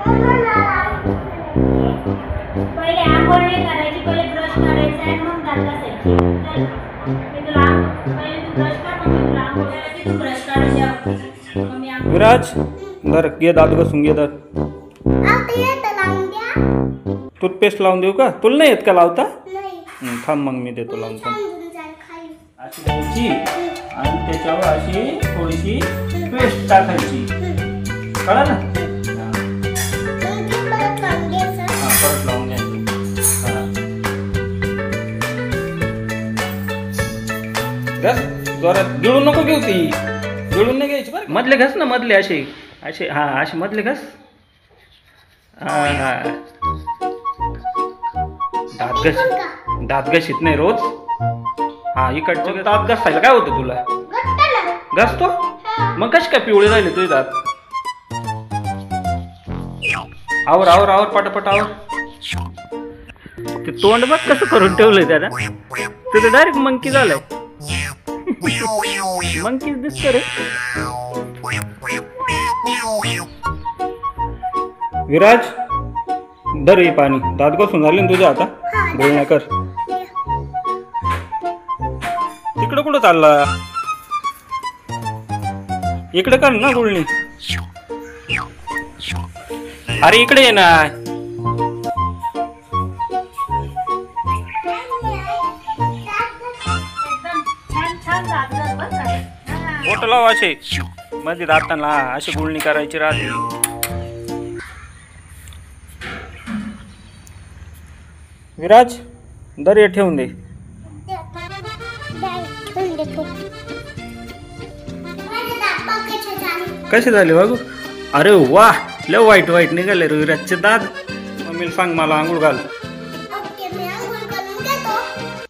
पहिले आंघोळ नाही करायची, पहिले ब्रश करायचा आहे मग दात घासायचे. मी तुला पहिले तू ब्रश कर, मग तुला आंघोळ करायची, तू ब्रश काढून द्या. मम्मी आंघोळ. विराज धर घे दात घासून घे धर. टूथपेस्ट लावून देऊ का? तुला नाही येत का लावता? थांब मग मी देतो लावून. थांब अशी घ्यायची आणि त्याच्यावर अशी थोडीशी पेस्ट टाकायची, कळलं ना? परत लावून घ्यायची. घास जोरात, गिळून नको घेऊ ती, गिळून नाही घ्यायची बरं. मधले घास ना, मधले असे असे, हा असे मधले घास. हा दात घाशीत नाही रोज. हा इकडचे दात घासायला काय होतं तुला? घासतो मग कशी काय पिवळे राहिले तुझे दात? आवर आवर आवर पटापट आवर. ते तोंड बघ कसं करून ठेवलंय त्याला. तुझं डायरेक्ट मंकी झालंय. मंकीच दिसत रे. विराज धर हे पाणी. दात घासून झाले ना तुझ्या आता? गुळण्या कर. तिकडं कुठं चालला? इकडे कर ना गुळणी. अरे इकडे ये ना. बोट लाव असे मध्ये दातांना, अशी गुळणी करायची राहते. विराज दर हे ठेवून दे. कसे झाले बघू? अरे वा लय वाईट वाईट निघाले रे विराजचे दात. मम्मीला सांग मला आंघोळ घाल.